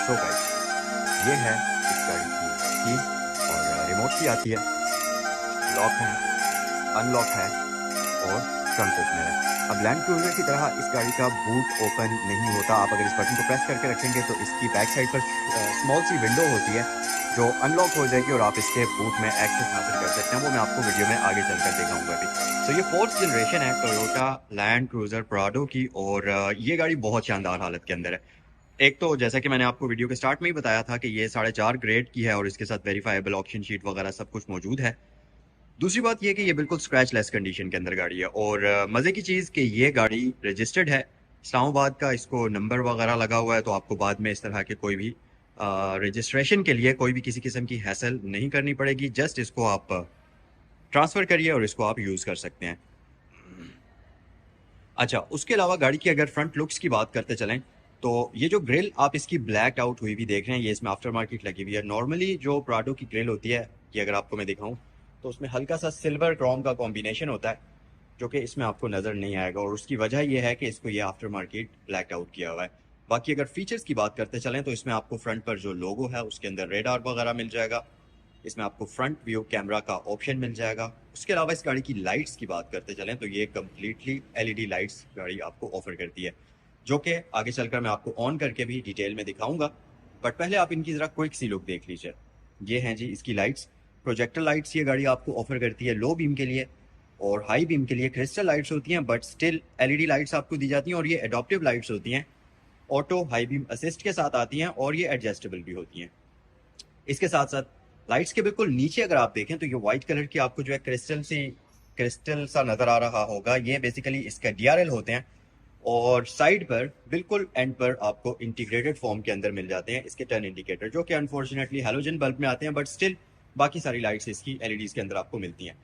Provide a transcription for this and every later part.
So guys, ये है इस गाड़ी की की और रिमोट की आती है, लॉक है, अनलॉक है और ट्रंक ओपनर है। अब लैंड क्रूजर की तरह इस गाड़ी का बूट ओपन नहीं होता। आप अगर इस बटन को प्रेस करके रखेंगे तो इसकी बैक साइड पर स्मॉल सी विंडो होती है जो अनलॉक हो जाएगी और आप इसके बूट में एक्सेस हासिल कर सकते हैं। वो मैं आपको वीडियो में आगे चलकर दिखाऊंगा अभी। तो ये 4th जनरेशन है टोयोटा लैंड क्रूजर प्राडो की और ये गाड़ी बहुत शानदार हालत के अंदर है। एक तो जैसा कि मैंने आपको वीडियो के स्टार्ट में ही बताया था कि ये 4.5 ग्रेड की है और इसके साथ वेरीफाइबल ऑप्शन शीट वगैरह सब कुछ मौजूद है। दूसरी बात ये कि ये बिल्कुल स्क्रैच लेस कंडीशन के अंदर गाड़ी है और मजे की चीज कि ये गाड़ी रजिस्टर्ड है इस्लामाबाद का, इसको नंबर वगैरह लगा हुआ है, तो आपको बाद में इस तरह के कोई भी रजिस्ट्रेशन के लिए कोई भी किसी किस्म की हैसल नहीं करनी पड़ेगी। जस्ट इसको आप ट्रांसफर करिए और इसको आप यूज कर सकते हैं। अच्छा, उसके अलावा गाड़ी की अगर फ्रंट लुक्स की बात करते चलें तो ये जो ग्रिल आप इसकी ब्लैक आउट हुई भी देख रहे हैं, ये इसमें आफ्टर मार्केट लगी हुई है। नॉर्मली जो प्राडो की ग्रिल होती है, ये अगर आपको मैं दिखाऊं तो उसमें हल्का सा सिल्वर क्रोम का कॉम्बिनेशन होता है जो कि इसमें आपको नजर नहीं आएगा और उसकी वजह यह है कि इसको ये आफ्टर मार्केट ब्लैक आउट किया हुआ है। बाकी अगर फीचर्स की बात करते चलें तो इसमें आपको फ्रंट पर जो लोगो है उसके अंदर रेडार वगैरह मिल जाएगा। इसमें आपको फ्रंट व्यू कैमरा का ऑप्शन मिल जाएगा। उसके अलावा इस गाड़ी की लाइट्स की बात करते चलें तो ये कम्प्लीटली एलईडी लाइट्स गाड़ी आपको ऑफर करती है, जो कि आगे चलकर मैं आपको ऑन करके भी डिटेल में दिखाऊंगा। बट पहले आप इनकी जरा क्विक सी लुक देख लीजिए। ये हैं जी इसकी लाइट्स, प्रोजेक्टर लाइट्स ये गाड़ी आपको ऑफर करती है लो बीम के लिए और हाई बीम के लिए क्रिस्टल लाइट्स होती हैं, बट स्टिल एलईडी लाइट्स आपको दी जाती हैं और ये एडॉप्टिव लाइट्स होती हैं, ऑटो हाई बीम असिस्ट के साथ आती हैं और ये एडजस्टेबल भी होती हैं। इसके साथ साथ लाइट्स के बिल्कुल नीचे अगर आप देखें तो ये व्हाइट कलर की आपको जो है क्रिस्टल सा नजर आ रहा होगा, ये बेसिकली इसका डीआरएल होते हैं और साइड पर बिल्कुल एंड पर आपको इंटीग्रेटेड फॉर्म के अंदर मिल जाते हैं इसके टर्न इंडिकेटर, जो कि अनफॉर्चुनेटली हैलोजन बल्ब में आते हैं, बट स्टिल बाकी सारी लाइट्स इसकी एलईडीज के अंदर आपको मिलती हैं।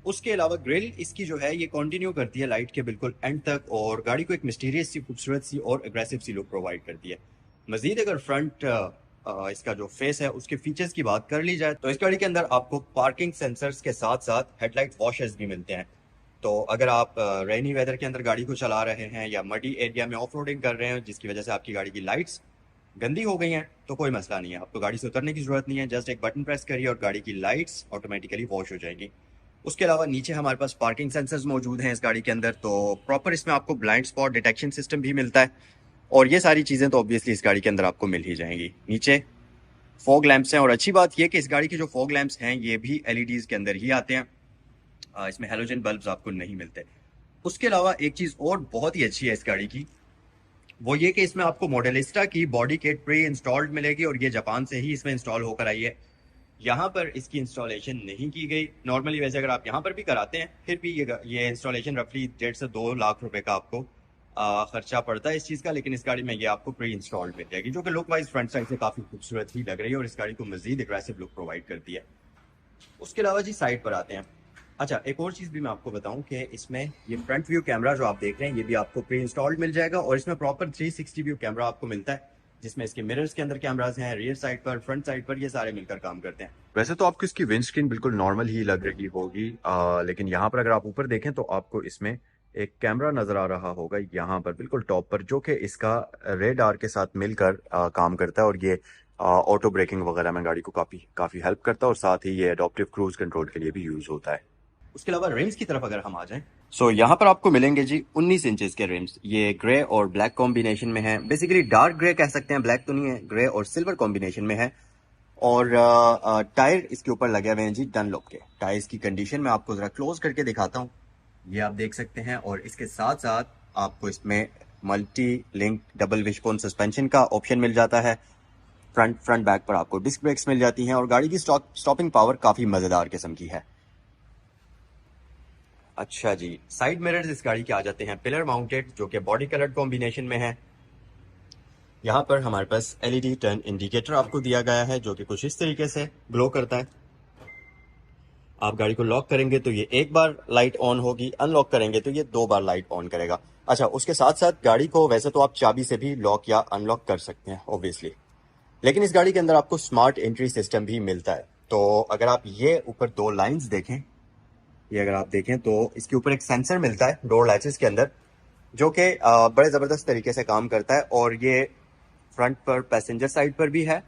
उसके अलावा ग्रिल इसकी जो है ये कंटिन्यू करती है लाइट के बिल्कुल एंड तक और गाड़ी को एक मिस्टीरियस सी, खूबसूरत सी और अग्रेसिव सी लुक प्रोवाइड करती है। मजीद अगर फ्रंट इसका जो फेस है उसके फीचर्स की बात कर ली जाए तो इस गाड़ी के अंदर आपको पार्किंग सेंसर्स के साथ साथ हेडलाइट वॉशर्स भी मिलते हैं। तो अगर आप रेनी वेदर के अंदर गाड़ी को चला रहे हैं या मडी एरिया में ऑफ रोडिंग कर रहे हैं जिसकी वजह से आपकी गाड़ी की लाइट्स गंदी हो गई हैं तो कोई मसला नहीं है, आपको गाड़ी से उतरने की जरूरत नहीं है, जस्ट एक बटन प्रेस करिए और गाड़ी की लाइट्स ऑटोमेटिकली वॉश हो जाएगी। उसके अलावा नीचे हमारे पास पार्किंग सेंसर्स मौजूद हैं इस गाड़ी के अंदर, तो प्रॉपर इसमें आपको ब्लाइंड स्पॉट डिटेक्शन सिस्टम भी मिलता है और ये सारी चीज़ें तो ऑब्वियसली इस गाड़ी के अंदर आपको मिल ही जाएंगी। नीचे फॉग लैंप्स हैं और अच्छी बात यह कि इस गाड़ी के जो फॉग लैंप्स हैं ये भी एलईडीज के अंदर ही आते हैं, इसमें हेलोजन बल्ब्स आपको नहीं मिलते। उसके अलावा एक चीज़ और बहुत ही अच्छी है इस गाड़ी की, वो ये कि इसमें आपको मॉडलिस्टा की बॉडी किट प्री इंस्टॉल्ड मिलेगी और ये जापान से ही इसमें इंस्टॉल होकर आई है। यहाँ पर इसकी इंस्टॉलेशन नहीं की गई। नॉर्मली वैसे अगर आप यहाँ पर भी कराते हैं फिर भी ये इंस्टॉलेशन रफली 1.5 से 2 लाख रुपए का आपको खर्चा पड़ता है इस चीज़ का, लेकिन इस गाड़ी में ये आपको प्री इंस्टॉल्ड मिल जाएगी, जो कि लुक वाइज फ्रंट साइड से काफ़ी खूबसूरत ही लग रही है और इस गाड़ी को मजीद एग्रेसिव लुक प्रोवाइड करती है। उसके अलावा जी साइड पर आते हैं। अच्छा, एक और चीज़ भी मैं आपको बताऊं कि इसमें ये फ्रंट व्यू कैमरा जो आप देख रहे हैं ये भी आपको प्री इंस्टॉल्ड मिल जाएगा और इसमें प्रॉपर 360 व्यू कैमरा आपको मिलता है, जिसमें इसके मिरर्स के अंदर कैमरास हैं, रियर साइड पर, फ्रंट साइड पर, ये सारे मिलकर काम करते हैं। वैसे तो आपको इसकी विंड स्क्रीन बिल्कुल नॉर्मल ही लग रही होगी, लेकिन यहाँ पर अगर आप ऊपर देखें तो आपको इसमें एक कैमरा नजर आ रहा होगा यहाँ पर बिल्कुल टॉप पर, जो कि इसका रेडार के साथ मिलकर काम करता है और ये ऑटो ब्रेकिंग वगैरह में गाड़ी को काफी हेल्प करता है और साथ ही ये एडॉप्टिव क्रूज कंट्रोल के लिए भी यूज होता है। उसके अलावा रिम्स की तरफ अगर हम आ जाएं सो यहाँ पर आपको मिलेंगे जी 19 इंचेस के रिम्स। ये ग्रे और ब्लैक कॉम्बिनेशन में है, बेसिकली डार्क ग्रे कह सकते हैं, ब्लैक तो नहीं है, ग्रे और सिल्वर कॉम्बिनेशन में है। और टायर इसके ऊपर लगे हुए हैं जी डनलॉप के। टायर्स की कंडीशन में आपको जरा क्लोज करके दिखाता हूँ, ये आप देख सकते हैं और इसके साथ साथ आपको इसमें multi link double wishbone suspension का ऑप्शन मिल जाता है। फ्रंट बैक पर आपको डिस्क ब्रेक्स मिल जाती हैं और गाड़ी की स्टॉपिंग पावर काफी मजेदार किस्म की है। अच्छा जी, साइड मिरर्स इस गाड़ी के आ जाते हैं पिलर माउंटेड, जो कि बॉडी कलर कॉम्बिनेशन में है। यहाँ पर हमारे पास एलईडी टर्न इंडिकेटर आपको दिया गया है जो कि कुछ इस तरीके से ग्लो करता है। आप गाड़ी को लॉक करेंगे तो ये एक बार लाइट ऑन होगी, अनलॉक करेंगे तो ये 2 बार लाइट ऑन करेगा। अच्छा, उसके साथ साथ गाड़ी को वैसे तो आप चाबी से भी लॉक या अनलॉक कर सकते हैं ऑब्वियसली, लेकिन इस गाड़ी के अंदर आपको स्मार्ट एंट्री सिस्टम भी मिलता है। तो अगर आप ये ऊपर 2 लाइंस देखें, ये अगर आप देखें तो इसके ऊपर एक सेंसर मिलता है डोर लैचेस के अंदर, जो कि बड़े ज़बरदस्त तरीके से काम करता है और ये फ्रंट पर पैसेंजर साइड पर भी है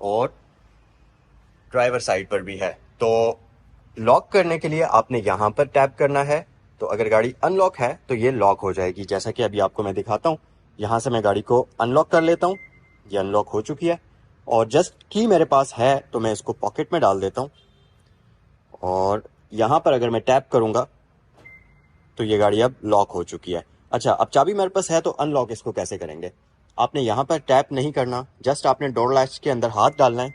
और ड्राइवर साइड पर भी है। तो लॉक करने के लिए आपने यहाँ पर टैप करना है। तो अगर गाड़ी अनलॉक है तो ये लॉक हो जाएगी, जैसा कि अभी आपको मैं दिखाता हूँ। यहाँ से मैं गाड़ी को अनलॉक कर लेता हूँ, ये अनलॉक हो चुकी है। और जस्ट की मेरे पास है तो मैं इसको पॉकेट में डाल देता हूँ और यहाँ पर अगर मैं टैप करूँगा तो ये गाड़ी अब लॉक हो चुकी है। अच्छा, अब चाबी मेरे पास है तो अनलॉक इसको कैसे करेंगे? आपने यहाँ पर टैप नहीं करना, जस्ट आपने डोर लैच के अंदर हाथ डालना है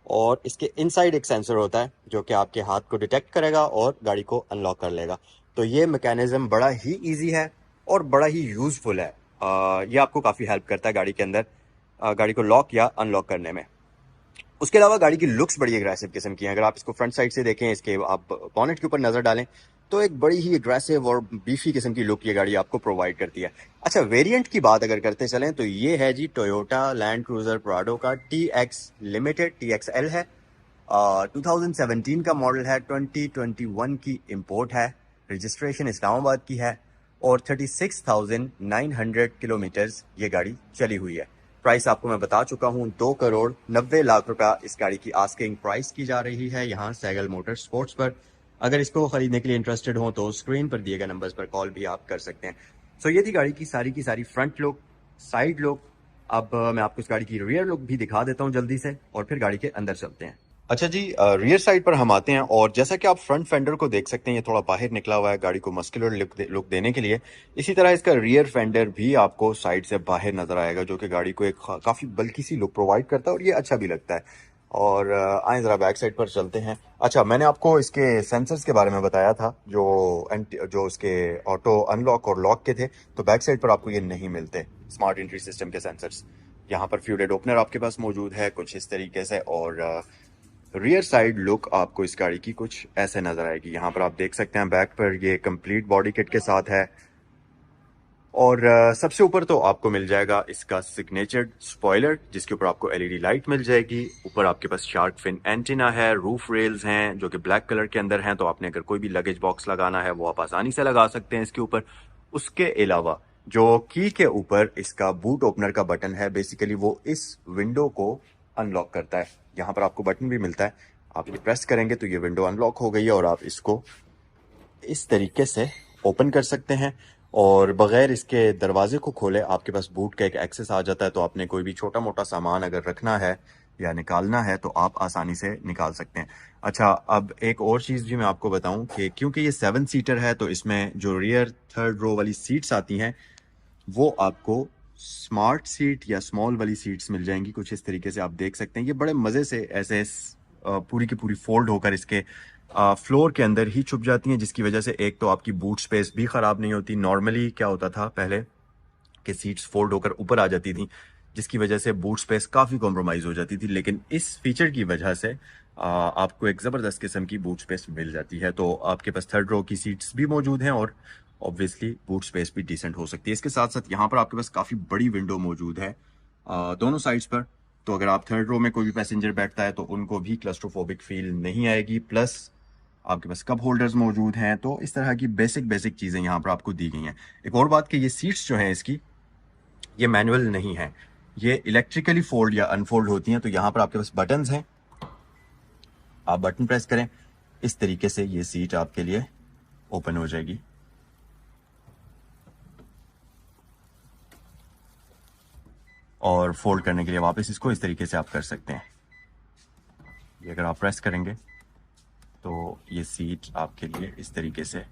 और इसके इनसाइड एक सेंसर होता है जो कि आपके हाथ को डिटेक्ट करेगा और गाड़ी को अनलॉक कर लेगा। तो ये मैकेनिज्म बड़ा ही इजी है और बड़ा ही यूजफुल है। ये आपको काफ़ी हेल्प करता है गाड़ी के अंदर गाड़ी को लॉक या अनलॉक करने में। उसके अलावा गाड़ी की लुक्स बड़ी एग्रेसिव किस्म की हैं। अगर आप इसको फ्रंट साइड से देखें, इसके आप बॉनेट के ऊपर नजर डालें तो एक बड़ी ही एग्रेसिव और बीफी किस्म की लुक ये गाड़ी आपको प्रोवाइड करती है। अच्छा, वेरिएंट की बात अगर करते चलें तो ये है जी टोयोटा लैंड क्रूजर प्राडो का TX लिमिटेड, TXL है। 2017 का मॉडल है, 2021 की इंपोर्ट है, रजिस्ट्रेशन इस्लामाबाद की है और 36,900 किलोमीटर्स ये गाड़ी चली हुई है। प्राइस आपको मैं बता चुका हूँ, 2,90,00,000 रुपया इस गाड़ी की आस्किंग प्राइस की जा रही है यहाँ सैगल मोटर स्पोर्ट्स पर। अगर इसको खरीदने के लिए इंटरेस्टेड हो तो स्क्रीन पर दिए गए नंबर्स पर कॉल भी आप कर सकते हैं। सो ये थी गाड़ी की सारी फ्रंट लुक, साइड लुक। अब मैं आपको इस गाड़ी की रियर लुक भी दिखा देता हूँ जल्दी से और फिर गाड़ी के अंदर चलते हैं। अच्छा जी, रियर साइड पर हम आते हैं और जैसा कि आप फ्रंट फेंडर को देख सकते हैं, ये थोड़ा बाहर निकला हुआ है गाड़ी को मस्कुलर लुक देने के लिए। इसी तरह इसका रियर फेंडर भी आपको साइड से बाहर नजर आएगा जो कि गाड़ी को एक काफ़ी बल्की सी लुक प्रोवाइड करता है और ये अच्छा भी लगता है। और आए ज़रा बैक साइड पर चलते हैं। अच्छा, मैंने आपको इसके सेंसर्स के बारे में बताया था जो उसके ऑटो अनलॉक और लॉक के थे, तो बैक साइड पर आपको ये नहीं मिलते स्मार्ट एंट्री सिस्टम के सेंसर्स। यहाँ पर फ्यूडेड ओपनर आपके पास मौजूद है कुछ इस तरीके से और रियर साइड लुक आपको इस गाड़ी की कुछ ऐसे नजर आएगी। यहाँ पर आप देख सकते हैं बैक पर ये कंप्लीट बॉडी किट के साथ है और सबसे ऊपर तो आपको मिल जाएगा इसका सिग्नेचर स्पॉइलर जिसके ऊपर आपको LED लाइट मिल जाएगी। ऊपर आपके पास शार्क फिन एंटीना है, रूफ रेल्स हैं जो कि ब्लैक कलर के अंदर हैं, तो आपने अगर कोई भी लगेज बॉक्स लगाना है वो आप आसानी से लगा सकते हैं इसके ऊपर। उसके अलावा जो की के ऊपर इसका बूट ओपनर का बटन है, बेसिकली वो इस विंडो को अनलॉक करता है। यहाँ पर आपको बटन भी मिलता है, आप ये प्रेस करेंगे तो ये विंडो अनलॉक हो गई है और आप इसको इस तरीके से ओपन कर सकते हैं और बगैर इसके दरवाजे को खोले आपके पास बूट का एक एक्सेस आ जाता है। तो आपने कोई भी छोटा मोटा सामान अगर रखना है या निकालना है तो आप आसानी से निकाल सकते हैं। अच्छा, अब एक और चीज़ भी मैं आपको बताऊं कि क्योंकि ये 7 सीटर है तो इसमें जो रियर थर्ड रो वाली सीट्स आती हैं वो आपको स्मार्ट सीट या स्मॉल वाली सीट्स मिल जाएंगी कुछ इस तरीके से। आप देख सकते हैं ये बड़े मज़े से ऐसे पूरी की पूरी फोल्ड होकर इसके फ्लोर के अंदर ही छुप जाती हैं, जिसकी वजह से एक तो आपकी बूट स्पेस भी ख़राब नहीं होती। नॉर्मली क्या होता था पहले कि सीट्स फोल्ड होकर ऊपर आ जाती थी जिसकी वजह से बूट स्पेस काफ़ी कॉम्प्रोमाइज़ हो जाती थी, लेकिन इस फीचर की वजह से आपको एक ज़बरदस्त किस्म की बूट स्पेस मिल जाती है। तो आपके पास थर्ड रो की सीट्स भी मौजूद हैं और ऑब्वियसली बूट स्पेस भी डिसेंट हो सकती है। इसके साथ साथ यहाँ पर आपके पास काफ़ी बड़ी विंडो मौजूद है दोनों साइड्स पर। तो अगर आप थर्ड रो में कोई भी पैसेंजर बैठता है तो उनको भी क्लस्ट्रोफोबिक फील नहीं आएगी। प्लस आपके पास कप होल्डर्स मौजूद हैं। तो इस तरह की बेसिक चीज़ें यहाँ पर आपको दी गई हैं। एक और बात कि ये सीट्स जो हैं इसकी ये मैनुअल नहीं है, ये इलेक्ट्रिकली फोल्ड या अनफोल्ड होती हैं। तो यहाँ पर आपके पास बटन्स हैं, आप बटन प्रेस करें, इस तरीके से ये सीट आपके लिए ओपन हो जाएगी और फोल्ड करने के लिए वापस इसको इस तरीके से आप कर सकते हैं। ये अगर आप प्रेस करेंगे तो ये सीट आपके लिए इस तरीके से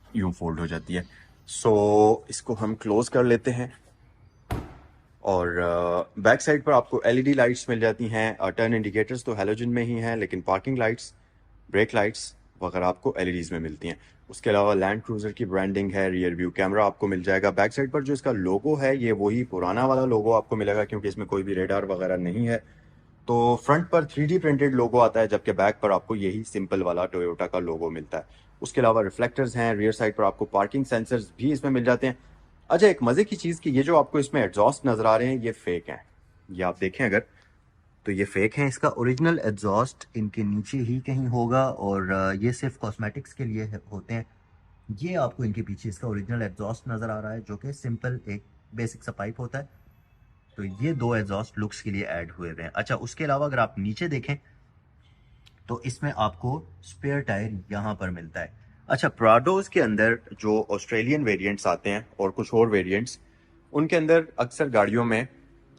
यूं फोल्ड हो जाती है। सो इसको हम क्लोज कर लेते हैं और बैक साइड पर आपको LED लाइट्स मिल जाती हैं। टर्न इंडिकेटर्स तो हैलोजन में ही हैं, लेकिन पार्किंग लाइट्स, ब्रेक लाइट्स वगैरह आपको LEDs में मिलती हैं। उसके अलावा लैंड क्रूजर की ब्रांडिंग है, रियर व्यू कैमरा आपको मिल जाएगा। बैक साइड पर जो इसका लोगो है ये वही पुराना वाला लोगो आपको मिलेगा क्योंकि इसमें कोई भी रेडार वगैरह नहीं है। तो फ्रंट पर 3D प्रिंटेड लोगो आता है जबकि बैक पर आपको यही सिंपल वाला टोयोटा का लोगो मिलता है। उसके अलावा रिफ्लेक्टर्स हैं, रियर साइड पर आपको पार्किंग सेंसर्स भी इसमें मिल जाते हैं। अच्छा, एक मजे की चीज कि ये जो आपको इसमें एग्जॉस्ट नजर आ रहे हैं ये फेक हैं। ये आप देखें अगर तो ये फेक हैं, इसका ओरिजिनल एग्जॉस्ट इनके नीचे ही कहीं होगा और ये सिर्फ कॉस्मेटिक्स के लिए होते हैं। ये आपको इनके पीछे इसका ओरिजिनल एग्जॉस्ट नज़र आ रहा है, जो कि सिंपल एक बेसिक सा पाइप होता है। तो ये दो एग्जॉस्ट लुक्स के लिए ऐड हुए हुए हैं। अच्छा, उसके अलावा अगर आप नीचे देखें तो इसमें आपको स्पेयर टायर यहाँ पर मिलता है। अच्छा, प्राडोज के अंदर जो ऑस्ट्रेलियन वेरिएंट्स आते हैं और कुछ और वेरिएंट्स, उनके अंदर अक्सर गाड़ियों में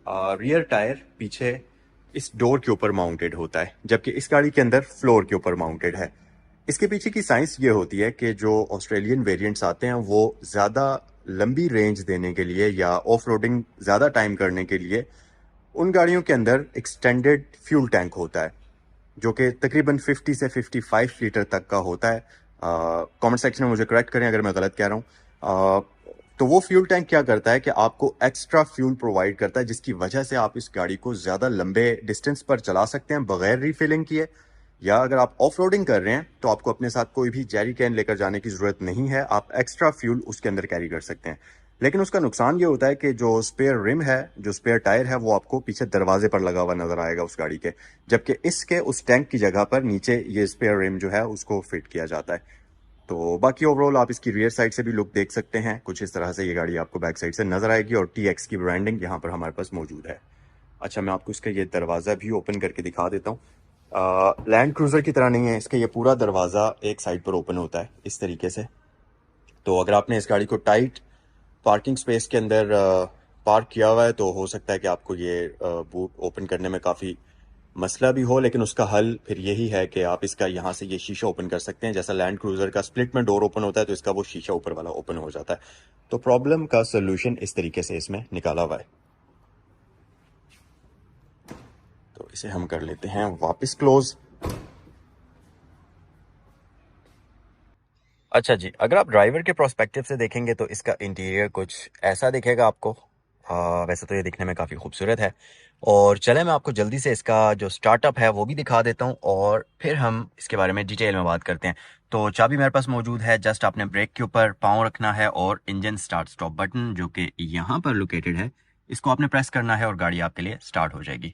रियर टायर पीछे इस डोर के ऊपर माउंटेड होता है, जबकि इस गाड़ी के अंदर फ्लोर के ऊपर माउंटेड है। इसके पीछे की साइंस ये होती है कि जो ऑस्ट्रेलियन वेरिएंट्स आते हैं वो ज़्यादा लंबी रेंज देने के लिए या ऑफ रोडिंग ज़्यादा टाइम करने के लिए उन गाड़ियों के अंदर एक्सटेंडेड फ्यूल टैंक होता है, जो कि तकरीबन 50 से 55 लीटर तक का होता है। कमेंट सेक्शन में मुझे करेक्ट करें अगर मैं गलत कह रहा हूँ। तो वो फ्यूल टैंक क्या करता है कि आपको एक्स्ट्रा फ्यूल प्रोवाइड करता है, जिसकी वजह से आप इस गाड़ी को ज़्यादा लंबे डिस्टेंस पर चला सकते हैं बगैर रीफिलिंग किए। या अगर आप ऑफ रोडिंग कर रहे हैं तो आपको अपने साथ कोई भी जेरी कैन लेकर जाने की ज़रूरत नहीं है, आप एक्स्ट्रा फ्यूल उसके अंदर कैरी कर सकते हैं। लेकिन उसका नुकसान ये होता है कि जो स्पेयर रिम है, जो स्पेयर टायर है, वो आपको पीछे दरवाजे पर लगा हुआ नजर आएगा उस गाड़ी के, जबकि इसके उस टैंक की जगह पर नीचे ये स्पेयर रिम जो है उसको फिट किया जाता है। तो बाकी ओवरऑल आप इसकी रियर साइड से भी लुक देख सकते हैं, कुछ इस तरह से ये गाड़ी आपको बैक साइड से नजर आएगी और TX की ब्रांडिंग यहाँ पर हमारे पास मौजूद है। अच्छा, मैं आपको इसका ये दरवाज़ा भी ओपन करके दिखा देता हूँ। लैंड क्रूज़र की तरह नहीं है, इसका ये पूरा दरवाज़ा एक साइड पर ओपन होता है इस तरीके से। तो अगर आपने इस गाड़ी को टाइट पार्किंग स्पेस के अंदर पार्क किया हुआ है तो हो सकता है कि आपको ये बूट ओपन करने में काफ़ी मसला भी हो, लेकिन उसका हल फिर यही है कि आप इसका यहाँ से ये शीशा ओपन कर सकते हैं। जैसा लैंड क्रूज़र का स्प्लिट में डोर ओपन होता है तो इसका वो शीशा ऊपर वाला ओपन हो जाता है। तो प्रॉब्लम का सोल्यूशन इस तरीके से इसमें निकाला हुआ है। तो इसे हम कर लेते हैं वापस क्लोज। अच्छा जी, अगर आप ड्राइवर के प्रोस्पेक्टिव से देखेंगे तो इसका इंटीरियर कुछ ऐसा दिखेगा आपको। वैसे तो ये दिखने में काफ़ी खूबसूरत है। और चले मैं आपको जल्दी से इसका जो स्टार्टअप है वो भी दिखा देता हूँ और फिर हम इसके बारे में डिटेल में बात करते हैं। तो चाबी मेरे पास मौजूद है, जस्ट आपने ब्रेक के ऊपर पाँव रखना है और इंजन स्टार्ट स्टॉप बटन जो कि यहाँ पर लोकेटेड है, इसको आपने प्रेस करना है और गाड़ी आपके लिए स्टार्ट हो जाएगी।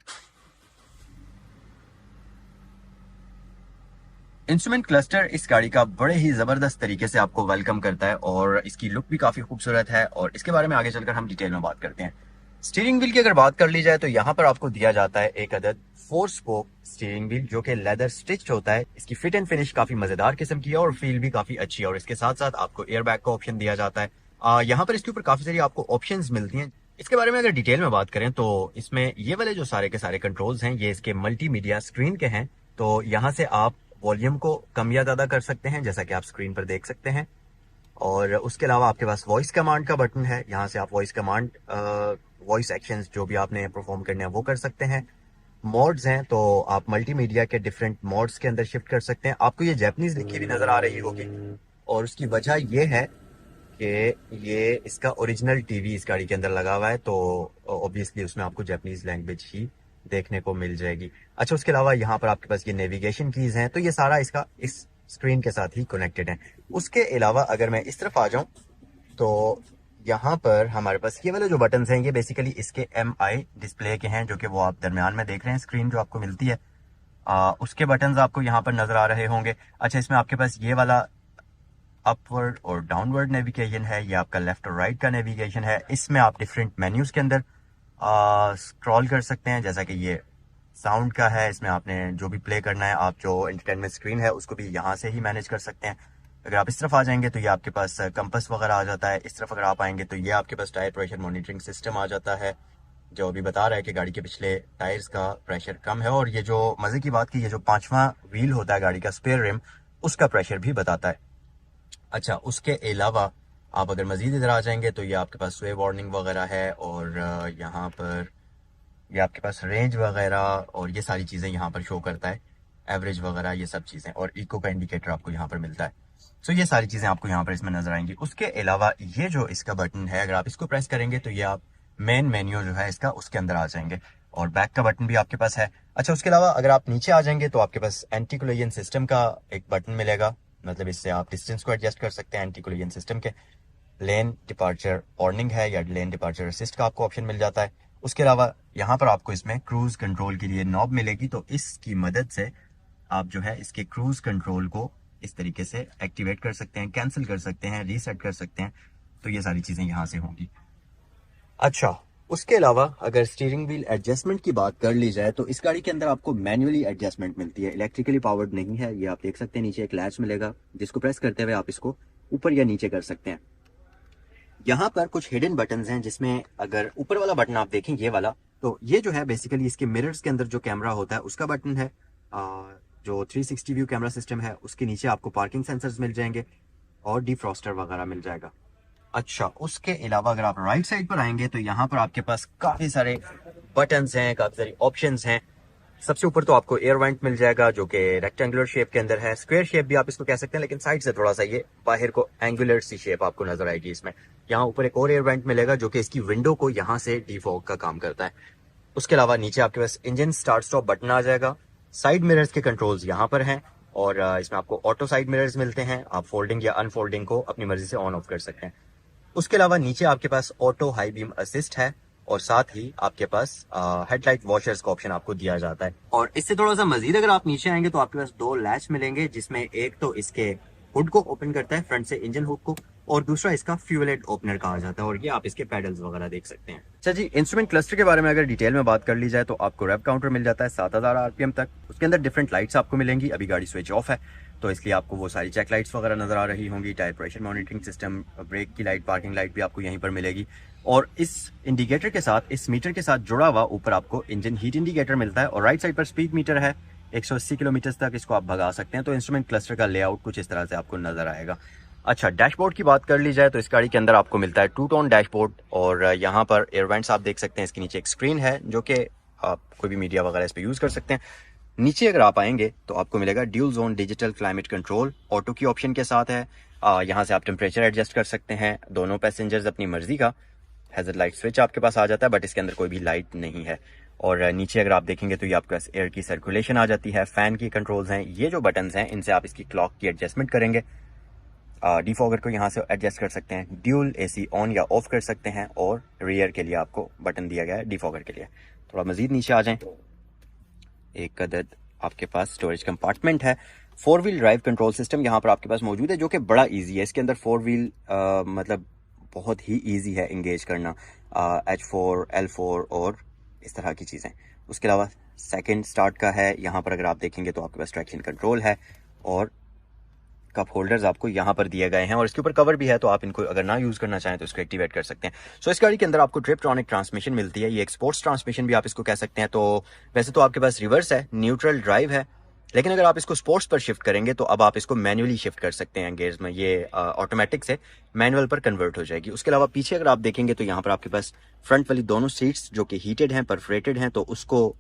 इंस्ट्रूमेंट क्लस्टर इस गाड़ी का बड़े ही जबरदस्त तरीके से आपको वेलकम करता है और इसकी लुक भी काफी खूबसूरत है और इसके बारे में आगे चलकर हम डिटेल में बात करते हैं। स्टीयरिंग व्हील की अगर बात कर ली जाए तो यहाँ पर आपको दिया जाता है एक अदद 4 स्पोक स्टीयरिंग व्हील जो कि लेदर स्टिच होता है। इसकी फिट एंड फिनिश काफी मजेदार किस्म की है और फील भी काफी अच्छी है और इसके साथ साथ आपको एयर बैग का ऑप्शन दिया जाता है। यहाँ पर इसके ऊपर काफी सारी आपको ऑप्शन मिलती हैं। इसके बारे में अगर डिटेल में बात करें तो इसमें ये वाले जो सारे के सारे कंट्रोल्स हैं ये इसके मल्टीमीडिया स्क्रीन के हैं। तो यहाँ से आप वॉल्यूम को कम या ज्यादा कर सकते हैं, जैसा कि आप स्क्रीन पर देख सकते हैं। और उसके अलावा आपके पास वॉइस कमांड का बटन है, यहाँ से आप वॉइस कमांड वॉइस एक्शंस जो भी आपने परफॉर्म करने हैं वो कर सकते हैं। मोड्स हैं तो आप मल्टीमीडिया के डिफरेंट मोड्स के अंदर शिफ्ट कर सकते हैं। आपको ये जैपनीज लिखी भी नजर आ रही होगी और उसकी वजह ये है कि ये इसका ओरिजिनल टीवी इस गाड़ी के अंदर लगा हुआ है, तो ऑब्वियसली उसमें आपको जापानीज लैंग्वेज ही देखने को मिल जाएगी। अच्छा, उसके अलावा यहाँ पर आपके पास ये नेविगेशन कीज हैं, तो ये सारा इसका इस स्क्रीन के साथ ही कनेक्टेड है। उसके अलावा अगर मैं इस तरफ आ जाऊं तो यहाँ पर हमारे पास ये वाले जो बटन हैं ये बेसिकली इसके MI डिस्प्ले के हैं, जो कि वो आप दरमियान में देख रहे हैं स्क्रीन जो आपको मिलती है। उसके बटन आपको यहाँ पर नजर आ रहे होंगे। अच्छा, इसमें आपके पास ये वाला अपवर्ड और डाउनवर्ड नेविगेशन है, ये आपका लेफ्ट और राइट का नेविगेशन है। इसमें आप डिफरेंट मेन्यूज के अंदर स्क्रॉल कर सकते हैं, जैसा कि ये साउंड का है, इसमें आपने जो भी प्ले करना है, आप जो एंटरटेनमेंट स्क्रीन है उसको भी यहाँ से ही मैनेज कर सकते हैं। अगर आप इस तरफ आ जाएंगे तो ये आपके पास कंपस वगैरह आ जाता है। इस तरफ अगर आप आएंगे तो ये आपके पास टायर प्रेशर मॉनिटरिंग सिस्टम आ जाता है, जो अभी बता रहा है कि गाड़ी के पिछले टायर्स का प्रेशर कम है। और ये जो मजे की बात की, ये जो पांचवा व्हील होता है गाड़ी का स्पेयर रिम, उसका प्रेशर भी बताता है। अच्छा, उसके अलावा आप अगर मजीद इधर आ जाएंगे तो ये आपके पास स्वे वार्निंग वगैरह है और यहाँ पर ये आपके पास रेंज वगैरह और ये सारी चीज़ें यहाँ पर शो करता है, एवरेज वगैरह ये सब चीज़ें, और इको का इंडिकेटर आपको यहाँ पर मिलता है। सो ये सारी चीज़ें आपको यहाँ पर इसमें नजर आएंगी। उसके अलावा ये जो इसका बटन है, अगर आप इसको प्रेस करेंगे तो ये आप मेन मेन्यू जो है इसका उसके अंदर आ जाएंगे और बैक का बटन भी आपके पास है। अच्छा, उसके अलावा अगर आप नीचे आ जाएंगे तो आपके पास एंटी कोलिजन सिस्टम का एक बटन मिलेगा, मतलब इससे आप डिस्टेंस को एडजस्ट कर सकते हैं एंटी कोलिजन सिस्टम के। लेन डिपार्चर वार्निंग है या लेन डिपार्चर असिस्ट का आपको ऑप्शन मिल जाता है। उसके अलावा यहाँ पर आपको इसमें क्रूज कंट्रोल के लिए नॉब मिलेगी, तो इसकी मदद से आप जो है इसके क्रूज कंट्रोल को इस तरीके से एक्टिवेट कर सकते हैं, कैंसिल कर सकते हैं, रीसेट कर सकते हैं। तो ये सारी चीज़ें यहाँ से होंगी। अच्छा, उसके अलावा अगर स्टीयरिंग व्हील एडजस्टमेंट की बात कर ली जाए तो इस गाड़ी के अंदर आपको मैनुअली एडजस्टमेंट मिलती है, इलेक्ट्रिकली पावर्ड नहीं है। ये आप देख सकते हैं, नीचे एक लैच मिलेगा जिसको प्रेस करते हुए आप इसको ऊपर या नीचे कर सकते हैं। यहाँ पर कुछ हिडन बटन्स हैं, जिसमें अगर ऊपर वाला बटन आप देखें, ये वाला, तो ये जो है बेसिकली इसके मिरर्स के अंदर जो कैमरा होता है उसका बटन है। जो 360 व्यू कैमरा सिस्टम है उसके नीचे आपको पार्किंग सेंसर्स मिल जाएंगे और डिफ्रॉस्टर वगैरह मिल जाएगा। अच्छा, उसके अलावा अगर आप राइट साइड पर आएंगे तो यहाँ पर आपके पास काफी सारे बटन्स हैं, काफी सारे ऑप्शंस हैं। सबसे ऊपर तो आपको एयर वेंट मिल जाएगा जो कि रेक्टेंगुलर शेप के अंदर है, स्क्वायर शेप भी आप इसको कह सकते हैं, लेकिन साइड से थोड़ा सा ये बाहर को एंगुलर सी शेप आपको नजर आएगी इसमें। यहाँ ऊपर एक और एयर वेंट मिलेगा जो कि इसकी विंडो को यहाँ से डिफॉग का काम करता है। उसके अलावा नीचे आपके पास इंजन स्टार्ट स्टॉप बटन आ जाएगा। साइड मिरर्स के कंट्रोल्स यहाँ पर हैं और इसमें आपको ऑटो साइड मिरर्स मिलते हैं। आप फोल्डिंग या अनफोल्डिंग को अपनी मर्जी से ऑन ऑफ कर सकते हैं। उसके अलावा नीचे आपके पास ऑटो हाई बीम असिस्ट है और साथ ही आपके पास हेडलाइट वॉशर्स का ऑप्शन आपको दिया जाता है। और इससे थोड़ा सा मजीद अगर आप नीचे आएंगे तो आपके पास दो लैच मिलेंगे, जिसमें एक तो इसके हुड को ओपन करता है, फ्रंट से इंजन हुड को, और दूसरा इसका फ्यूल हेड ओपनर कहा जाता है। और ये आप इसके पैडल्स वगैरह देख सकते हैं। अच्छा जी, इंस्ट्रूमेंट क्लस्टर के बारे में अगर डिटेल में बात कर ली जाए तो आपको रेव काउंटर मिल जाता है 7000 आरपीएम तक। उसके अंदर डिफरेंट लाइट्स आपको मिलेंगी। अभी गाड़ी स्विच ऑफ है तो इसलिए आपको वो सारी चेक लाइट्स वगैरह नजर आ रही होंगी। Tyre pressure monitoring system, brake की लाइट, पार्किंग लाइट भी आपको यहीं पर मिलेगी। और इस इंडिकेटर के साथ, इस मीटर के साथ जुड़ा हुआ ऊपर आपको इंजन हीट इंडिकेटर मिलता है। और राइट साइड पर स्पीड मीटर है, 180 किलोमीटर तक इसको आप भगा सकते हैं। तो इंस्ट्रूमेंट क्लस्टर का लेआउट कुछ इस तरह से आपको नजर आएगा। अच्छा, डैशबोर्ड की बात कर ली जाए तो इस गाड़ी के अंदर आपको मिलता है 2 टोन डैशबोर्ड और यहाँ पर एयर वेंट्स आप देख सकते हैं। इसके नीचे एक स्क्रीन है जो कि आप कोई भी मीडिया वगैरह इस पर यूज कर सकते हैं। नीचे अगर आप आएंगे तो आपको मिलेगा dual zone digital climate control, auto की ऑप्शन के साथ है। यहाँ से आप टेम्परेचर एडजस्ट कर सकते हैं, दोनों पैसेंजर्स अपनी मर्जी का। हैजर्ड लाइट स्विच आपके पास आ जाता है, बट इसके अंदर कोई भी लाइट नहीं है। और नीचे अगर आप देखेंगे तो ये आपके पास एयर की सर्कुलेशन आ जाती है, फैन की कंट्रोल्स हैं। ये जो बटन्स हैं इनसे आप इसकी क्लॉक की एडजस्टमेंट करेंगे। डिफॉगर को यहाँ से एडजस्ट कर सकते हैं, ड्यूल एसी ऑन या ऑफ कर सकते हैं, और रियर के लिए आपको बटन दिया गया है डिफॉगर के लिए। थोड़ा मजीद नीचे आ जाएं, एक अदद आपके पास स्टोरेज कंपार्टमेंट है। 4 व्हील ड्राइव कंट्रोल सिस्टम यहाँ पर आपके पास मौजूद है जो कि बड़ा इजी है। इसके अंदर 4 व्हील मतलब बहुत ही इजी है इंगेज करना, H4, L4 और इस तरह की चीज़ें। उसके अलावा सेकंड स्टार्ट का है। यहाँ पर अगर आप देखेंगे तो आपके पास ट्रैक्शन कंट्रोल है और कप होल्डर्स आपको यहाँ पर दिए गए हैं और इसके ऊपर कवर भी है, तो आप इनको अगर ना यूज करना चाहें तो इसको एक्टिवेट कर सकते हैं। सो इस गाड़ी के अंदर आपको ट्रिपट्रॉनिक ट्रांसमिशन मिलती है। ये एक स्पोर्ट्स ट्रांसमिशन भी आप इसको कह सकते हैं। तो वैसे तो आपके पास रिवर्स है, न्यूट्रल ड्राइव है, लेकिन अगर आप इसको स्पोर्ट्स पर शिफ्ट करेंगे तो अब आप इसको मैनुअली शिफ्ट कर सकते हैं गेयर्स में। ये ऑटोमेटिक से मैनुअल पर कन्वर्ट हो जाएगी। उसके अलावा पीछे अगर आप देखेंगे तो यहाँ पर आपके पास फ्रंट वाली दोनों सीट्स जो कि हीटेड हैं, परफोरेटेड हैं, तो उसको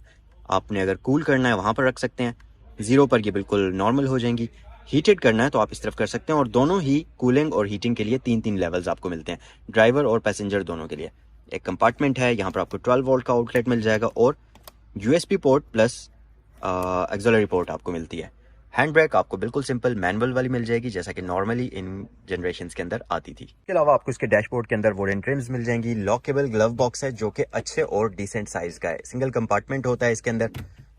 आपने अगर कूल करना है वहां पर रख सकते हैं। 0 पर ये बिल्कुल नॉर्मल हो जाएंगी। हीटेड करना है तो आप इस तरफ कर सकते हैं। और दोनों ही कूलिंग और हीटिंग के लिए 3-3 लेवल्स आपको मिलते हैं, ड्राइवर और पैसेंजर दोनों के लिए। एक कंपार्टमेंट है, यहाँ पर आपको 12 वोल्ट का आउटलेट मिल जाएगा और USB port plus axillary port आपको मिलती है। हैंड ब्रेक आपको बिल्कुल सिंपल मैनुअल वाली मिल जाएगी, जैसा कि नॉर्मली इन जनरेशंस के अंदर आती थी। इसके अलावा आपको इसके डैशबोर्ड के अंदर वुडन ट्रिम्स मिल जाएंगी। लॉकेबल ग्लव बॉक्स है जो कि अच्छे और डिसेंट साइज का है। सिंगल कंपार्टमेंट होता है इसके अंदर।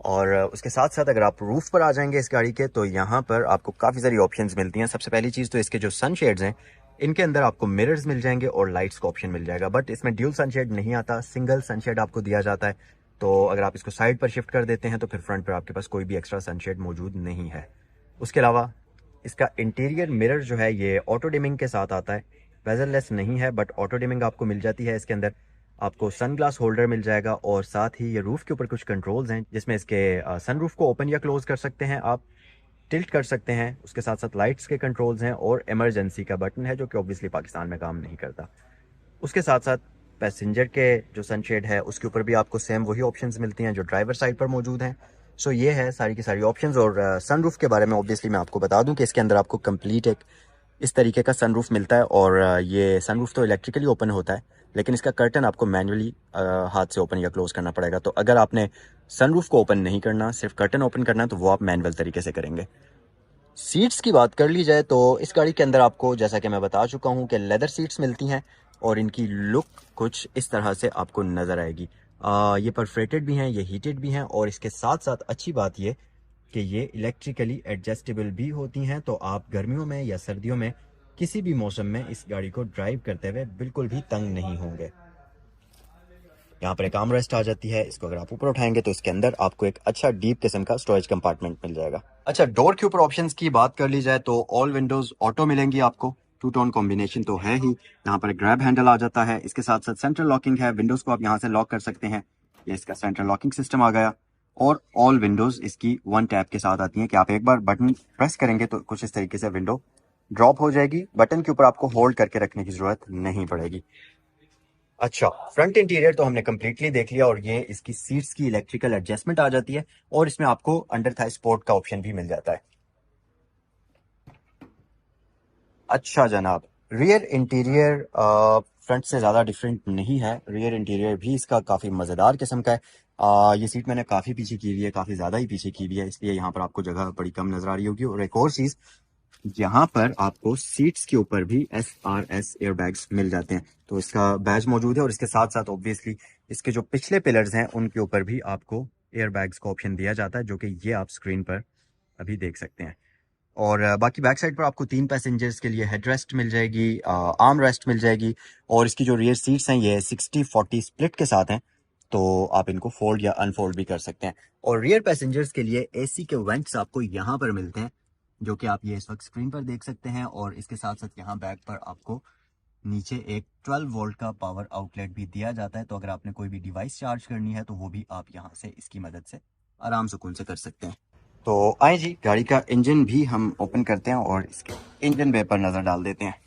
और उसके साथ साथ अगर आप रूफ पर आ जाएंगे इस गाड़ी के तो यहाँ पर आपको काफ़ी सारी ऑप्शंस मिलती हैं। सबसे पहली चीज़ तो इसके जो सनशेड्स हैं इनके अंदर आपको मिरर्स मिल जाएंगे और लाइट्स का ऑप्शन मिल जाएगा, बट इसमें ड्यूल सनशेड नहीं आता, सिंगल सनशेड आपको दिया जाता है। तो अगर आप इसको साइड पर शिफ्ट कर देते हैं तो फिर फ्रंट पर आपके पास कोई भी एक्स्ट्रा सनशेड मौजूद नहीं है। उसके अलावा इसका इंटीरियर मिरर जो है ये ऑटो डिमिंग के साथ आता है, बेजरलेस नहीं है, बट ऑटो डिमिंग आपको मिल जाती है। इसके अंदर आपको सनग्लास होल्डर मिल जाएगा और साथ ही ये रूफ के ऊपर कुछ कंट्रोल्स हैं जिसमें इसके सनरूफ को ओपन या क्लोज कर सकते हैं, आप टिल्ट कर सकते हैं। उसके साथ साथ लाइट्स के कंट्रोल्स हैं और इमरजेंसी का बटन है जो कि ऑब्वियसली पाकिस्तान में काम नहीं करता। उसके साथ साथ पैसेंजर के जो सनशेड है उसके ऊपर भी आपको सेम वही ऑप्शंस मिलती हैं जो ड्राइवर साइड पर मौजूद हैं। सो ये है सारी की सारी ऑप्शंस। और सनरूफ के बारे में ऑब्वियसली मैं आपको बता दूं कि इसके अंदर आपको कंप्लीट एक इस तरीके का सनरूफ मिलता है और ये सनरूफ तो इलेक्ट्रिकली ओपन होता है, लेकिन इसका कर्टन आपको मैनुअली हाथ से ओपन या क्लोज करना पड़ेगा। तो अगर आपने सनरूफ को ओपन नहीं करना, सिर्फ कर्टन ओपन करना है, तो वो आप मैनुअल तरीके से करेंगे। सीट्स की बात कर ली जाए तो इस गाड़ी के अंदर आपको, जैसा कि मैं बता चुका हूँ, कि लेदर सीट्स मिलती हैं और इनकी लुक कुछ इस तरह से आपको नज़र आएगी। ये परफोरेटेड भी हैं, ये हीटेड भी हैं और इसके साथ साथ अच्छी बात ये कि ये इलेक्ट्रिकली एडजस्टेबल भी होती हैं, तो आप गर्मियों में या सर्दियों में किसी भी मौसम में इस गाड़ी को ड्राइव करते हुए बिल्कुल भी तंग नहीं होंगे। यहाँ पर एक आर्म रेस्ट आ जाती है, इसको अगर आप ऊपर उठाएंगे तो इसके अंदर आपको एक अच्छा डीप किस्म का स्टोरेज कंपार्टमेंट मिल जाएगा। अच्छा, डोर के ऊपर ऑप्शंस की बात कर ली जाए तो ऑल विंडोज ऑटो मिलेंगी आपको, टू टोन कॉम्बिनेशन तो है ही। यहाँ पर एक ग्रैब हैंडल आ जाता है, इसके साथ साथ सेंट्रल लॉकिंग है, विंडोज को आप यहाँ से लॉक कर सकते हैं, ये इसका सेंट्रल लॉकिंग सिस्टम आ गया। और ऑल विंडोज इसकी वन टैप के साथ आती हैं कि आप एक बार बटन प्रेस करेंगे तो कुछ इस तरीके से विंडो ड्रॉप हो जाएगी, बटन के ऊपर आपको होल्ड करके रखने की जरूरत नहीं पड़ेगी। अच्छा, फ्रंट इंटीरियर तो हमने कम्प्लीटली देख लिया और ये इसकी सीट्स की इलेक्ट्रिकल एडजस्टमेंट आ जाती है और इसमें आपको अंडर थाई स्पोर्ट का ऑप्शन भी मिल जाता है। अच्छा जनाब, रियर इंटीरियर फ्रंट से ज़्यादा डिफरेंट नहीं है, रियर इंटीरियर भी इसका काफ़ी मज़ेदार किस्म का है। ये सीट मैंने काफ़ी पीछे की हुई है, काफ़ी ज़्यादा ही पीछे की हुई है, इसलिए यहाँ पर आपको जगह बड़ी कम नज़र आ रही होगी। और एक और चीज़, यहाँ पर आपको सीट्स के ऊपर भी SRS एयरबैग्स मिल जाते हैं, तो इसका बैज मौजूद है। और इसके साथ साथ ऑब्वियसली इसके जो पिछले पिलर्स हैं उनके ऊपर भी आपको एयरबैग्स का ऑप्शन दिया जाता है, जो कि ये आप स्क्रीन पर अभी देख सकते हैं। और बाकी बैक साइड पर आपको 3 पैसेंजर्स के लिए हेड रेस्ट मिल जाएगी, आर्म रेस्ट मिल जाएगी। और इसकी जो रियर सीट्स हैं ये 60-40 स्प्लिट के साथ हैं, तो आप इनको फोल्ड या अनफोल्ड भी कर सकते हैं। और रियर पैसेंजर्स के लिए AC के वेंट्स आपको यहाँ पर मिलते हैं, जो कि आप ये इस वक्त स्क्रीन पर देख सकते हैं। और इसके साथ साथ यहाँ बैक पर आपको नीचे एक 12 वोल्ट का पावर आउटलेट भी दिया जाता है, तो अगर आपने कोई भी डिवाइस चार्ज करनी है तो वो भी आप यहाँ से इसकी मदद से आराम सुकून से कर सकते हैं। तो आए जी, गाड़ी का इंजन भी हम ओपन करते हैं और इसके इंजन बे पर नज़र डाल देते हैं।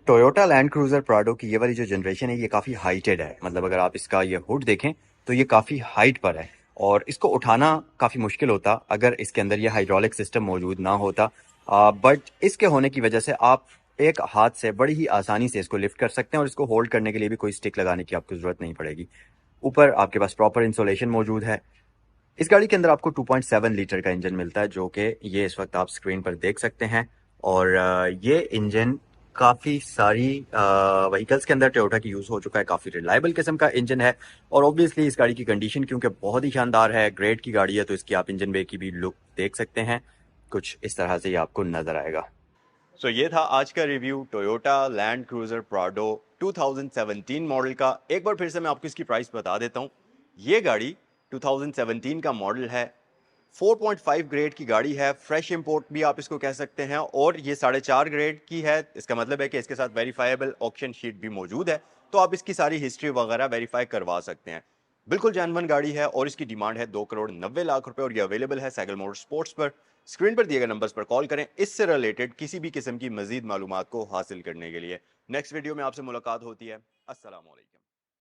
टोयोटा लैंड क्रूजर प्राडो की ये वाली जो जनरेशन है ये काफ़ी हाइटेड है, मतलब अगर आप इसका ये हुड देखें तो ये काफ़ी हाइट पर है और इसको उठाना काफ़ी मुश्किल होता अगर इसके अंदर ये हाइड्रोलिक सिस्टम मौजूद ना होता। बट इसके होने की वजह से आप एक हाथ से बड़ी ही आसानी से इसको लिफ्ट कर सकते हैं और इसको होल्ड करने के लिए भी कोई स्टिक लगाने की आपको ज़रूरत नहीं पड़ेगी। ऊपर आपके पास प्रॉपर इंसुलेशन मौजूद है। इस गाड़ी के अंदर आपको 2.7 लीटर का इंजन मिलता है, जो कि ये इस वक्त आप स्क्रीन पर देख सकते हैं। और ये इंजन काफ़ी सारी व्हीकल्स के अंदर टोयोटा की यूज़ हो चुका है, काफ़ी रिलायबल किस्म का इंजन है। और ऑब्वियसली इस गाड़ी की कंडीशन क्योंकि बहुत ही शानदार है, ग्रेड की गाड़ी है, तो इसकी आप इंजन बे की भी लुक देख सकते हैं, कुछ इस तरह से ये आपको नज़र आएगा। सो ये था आज का review Toyota land cruiser Prado 2017 model का। एक बार फिर से मैं आपको इसकी प्राइस बता देता हूँ। ये गाड़ी 2017 का मॉडल है, 4.5 ग्रेड की गाड़ी है, फ्रेश इंपोर्ट भी आप इसको कह सकते हैं, और ये 4.5 ग्रेड की है। इसका मतलब है कि इसके साथ वेरीफाइबल ऑक्शन शीट भी मौजूद है, तो आप इसकी सारी हिस्ट्री वगैरह वेरीफाई करवा सकते हैं। बिल्कुल जेन्युइन गाड़ी है और इसकी डिमांड है 2,90,00,000 रुपए और ये अवेलेबल है साइकिल मोटर स्पोर्ट्स पर। स्क्रीन पर दिए गए नंबर्स पर कॉल करें इससे रिलेटेड किसी भी किस्म की मजीद मालूमात को हासिल करने के लिए। नेक्स्ट वीडियो में आपसे मुलाकात होती है। अस्सलाम वालेकुम।